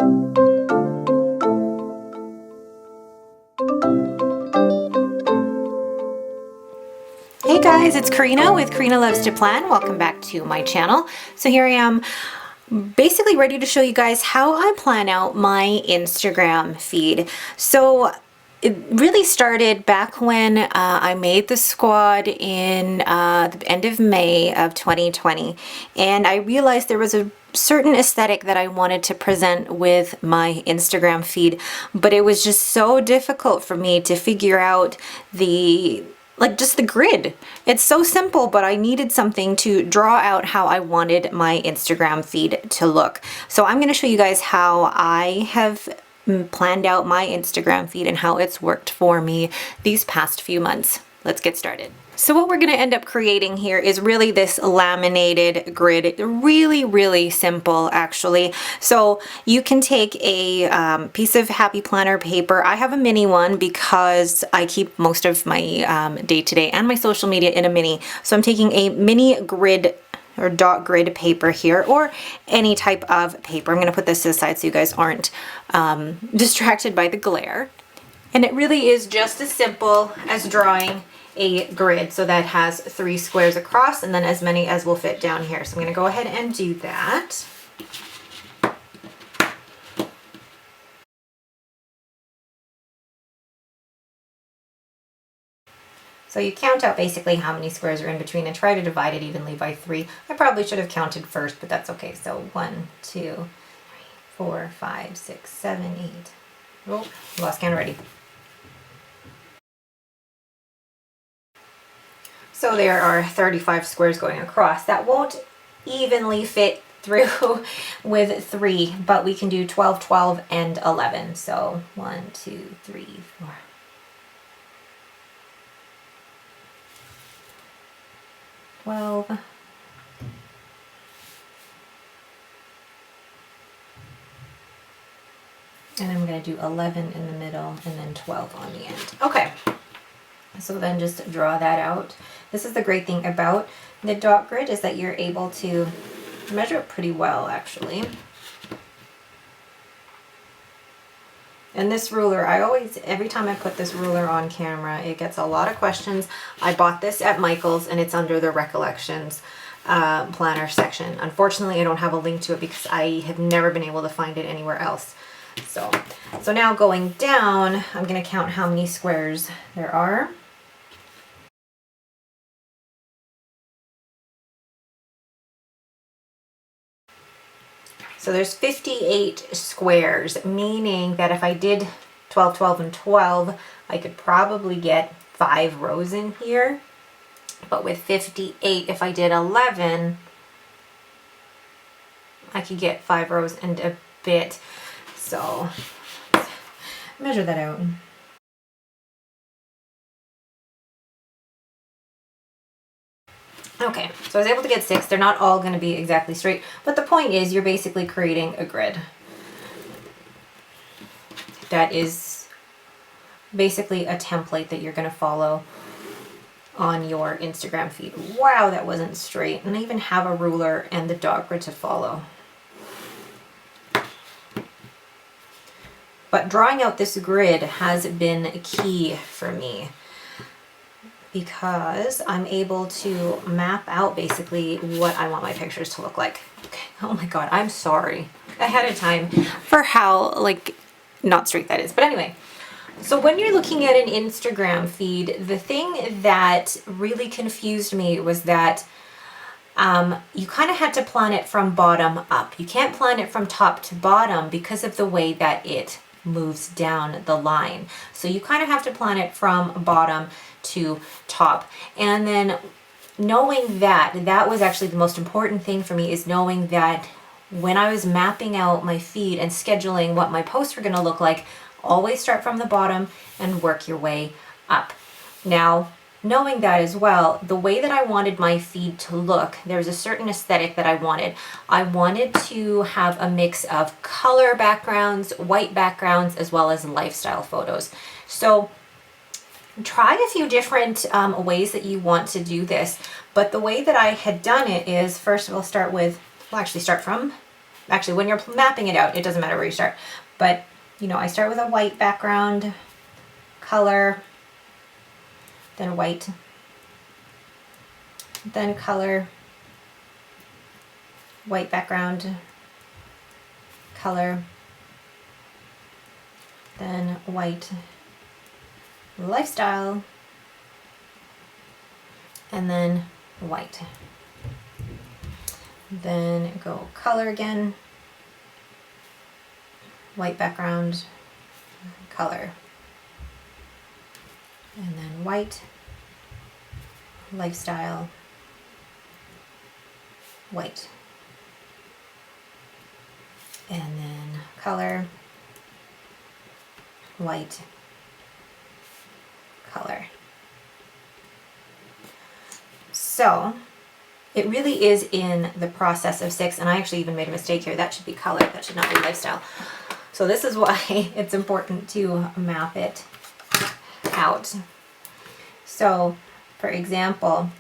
Hey guys, it's Karina with Karina Loves to Plan. Welcome back to my channel. So here I am, basically ready to show you guys how I plan out my Instagram feed. So it really started back when I made the squad in the end of May of 2020, and I realized there was a certain aesthetic that I wanted to present with my Instagram feed, but it was just so difficult for me to figure out just the grid. It's so simple, but I needed something to draw out how I wanted my Instagram feed to look. So I'm going to show you guys how I have planned out my Instagram feed and how it's worked for me these past few months. Let's get started. So what we're going to end up creating here is really this laminated grid. Really simple, actually. So you can take a piece of Happy Planner paper. I have a mini one because I keep most of my day-to-day and my social media in a mini. So I'm taking a mini grid or dot grid paper here, or any type of paper. I'm going to put this to the side so you guys aren't distracted by the glare. And it really is just as simple as drawing a grid. So that has 3 squares across and then as many as will fit down here. So I'm going to go ahead and do that. So you count out basically how many squares are in between and try to divide it evenly by 3. I probably should have counted first, but that's okay. So 1, 2, 3, 4, 5, 6, 7, 8. Oh, lost count already. So there are 35 squares going across. That won't evenly fit through with 3, but we can do 12, 12, and 11. So 1, 2, 3, 4. 12. And I'm going to do 11 in the middle and then 12 on the end. Okay. So then just draw that out. This is the great thing about the dot grid, is that you're able to measure it pretty well, actually. And this ruler, every time I put this ruler on camera, it gets a lot of questions. I bought this at Michael's and it's under the Recollections planner section. Unfortunately, I don't have a link to it because I have never been able to find it anywhere else. So now going down, I'm going to count how many squares there are. So there's 58 squares, meaning that if I did 12, 12, and 12, I could probably get 5 rows in here. But with 58, if I did 11, I could get 5 rows and a bit. So measure that out. Okay, so I was able to get 6. They're not all going to be exactly straight, but the point is you're basically creating a grid. That is basically a template that you're going to follow on your Instagram feed. Wow, that wasn't straight. And I even have a ruler and the dot grid to follow. But drawing out this grid has been key for me, because I'm able to map out basically what I want my pictures to look like. Okay. Oh my God, I'm sorry ahead of time for how not straight that is. But anyway, so when you're looking at an Instagram feed, the thing that really confused me was that you kind of had to plan it from bottom up. You can't plan it from top to bottom because of the way that it moves down the line. So you kind of have to plan it from bottom to top. And then knowing that was actually the most important thing for me, is knowing that when I was mapping out my feed and scheduling what my posts were going to look like, always start from the bottom and work your way up. Now, knowing that as well, the way that I wanted my feed to look, there's a certain aesthetic that I wanted. I wanted to have a mix of color backgrounds, white backgrounds, as well as lifestyle photos. So try a few different ways that you want to do this. But the way that I had done it is, first we'll start from actually when you're mapping it out, it doesn't matter where you start, but you know, I start with a white background color, then white, then color, white background, color, then white, lifestyle, and then white. Then go color again, white background, color, and then white, lifestyle, white, and then color, white, color. So it really is in the process of 6, and I actually even made a mistake here. That should be color, that should not be lifestyle. So this is why it's important to map it out. So for example,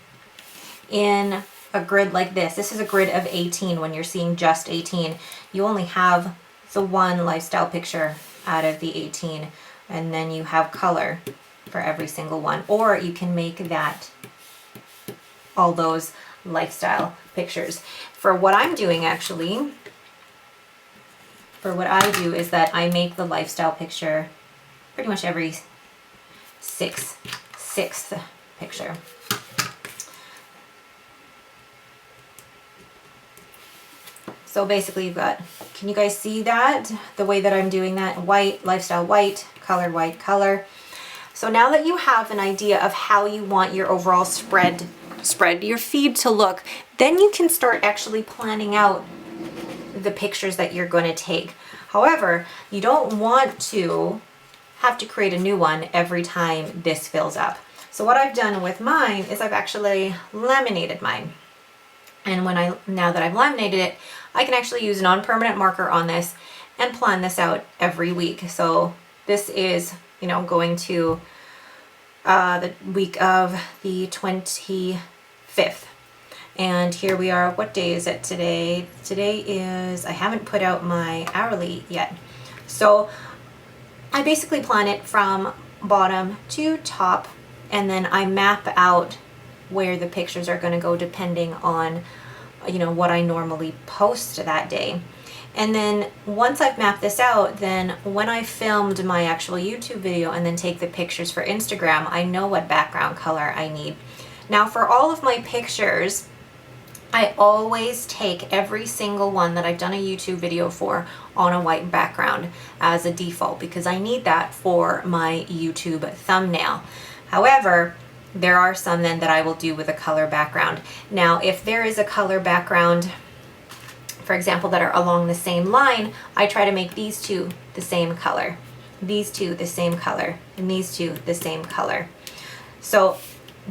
in a grid like this is a grid of 18. When you're seeing just 18, you only have the one lifestyle picture out of the 18, and then you have color for every single one. Or you can make that all those lifestyle pictures. For what I'm doing actually, for what I do is that I make the lifestyle picture pretty much every sixth picture. So basically you've got, can you guys see that? The way that I'm doing that, white, lifestyle, white, white, color. So now that you have an idea of how you want your overall spread your feed to look, then you can start actually planning out the pictures that you're going to take. However, you don't want to have to create a new one every time this fills up. So what I've done with mine is I've actually laminated mine. And now that I've laminated it, I can actually use a non-permanent marker on this and plan this out every week. So this is, you know, going to the week of the 25th. And here we are. What day is it today? Today is, I haven't put out my hourly yet. So I basically plan it from bottom to top, and then I map out where the pictures are going to go depending on, you know, what I normally post that day. And then once I've mapped this out, then when I filmed my actual YouTube video and then take the pictures for Instagram, I know what background color I need. Now for all of my pictures, I always take every single one that I've done a YouTube video for on a white background as a default, because I need that for my YouTube thumbnail. However, there are some then that I will do with a color background. Now, if there is a color background, for example, that are along the same line, I try to make these two the same color, these two the same color, and these two the same color. So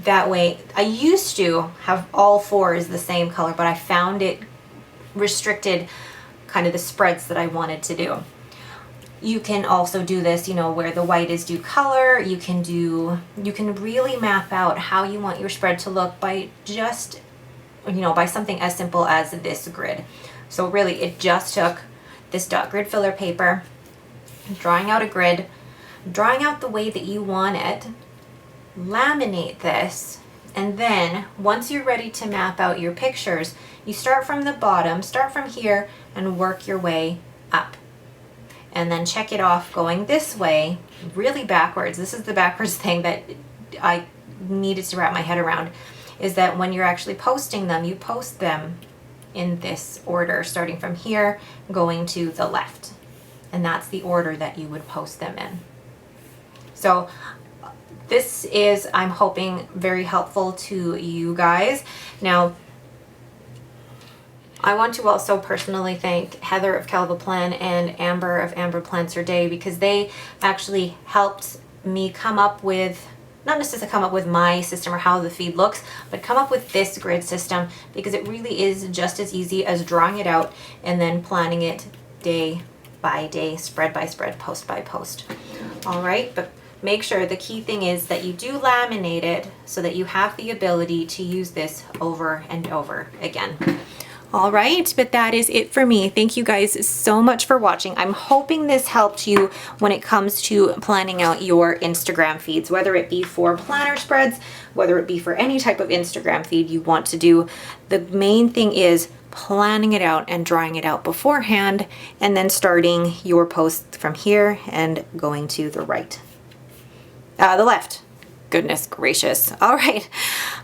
that way, I used to have all fours the same color, but I found it restricted kind of the spreads that I wanted to do. You can also do this, you know, where the white is do color. You can really map out how you want your spread to look by just, you know, by something as simple as this grid. So really it just took this dot grid filler paper, drawing out a grid, drawing out the way that you want it, laminate this, and then once you're ready to map out your pictures, you start from the bottom, start from here and work your way up. And then check it off going this way, really backwards. This is the backwards thing that I needed to wrap my head around, is that when you're actually posting them, you post them in this order, starting from here, going to the left. And that's the order that you would post them in. So this is, I'm hoping, very helpful to you guys. Now, I want to also personally thank Heather of Calvaplan and Amber of Amber Plants Her Day, because they actually helped me come up with, not necessarily come up with my system or how the feed looks, but come up with this grid system, because it really is just as easy as drawing it out and then planning it day by day, spread by spread, post by post. All right, but make sure the key thing is that you do laminate it so that you have the ability to use this over and over again. All right, but that is it for me. Thank you guys so much for watching. I'm hoping this helped you when it comes to planning out your Instagram feeds, whether it be for planner spreads, whether it be for any type of Instagram feed you want to do. The main thing is planning it out and drawing it out beforehand, and then starting your posts from here and going to the right, the left. Goodness gracious. All right.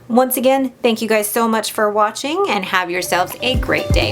Once again, thank you guys so much for watching and have yourselves a great day.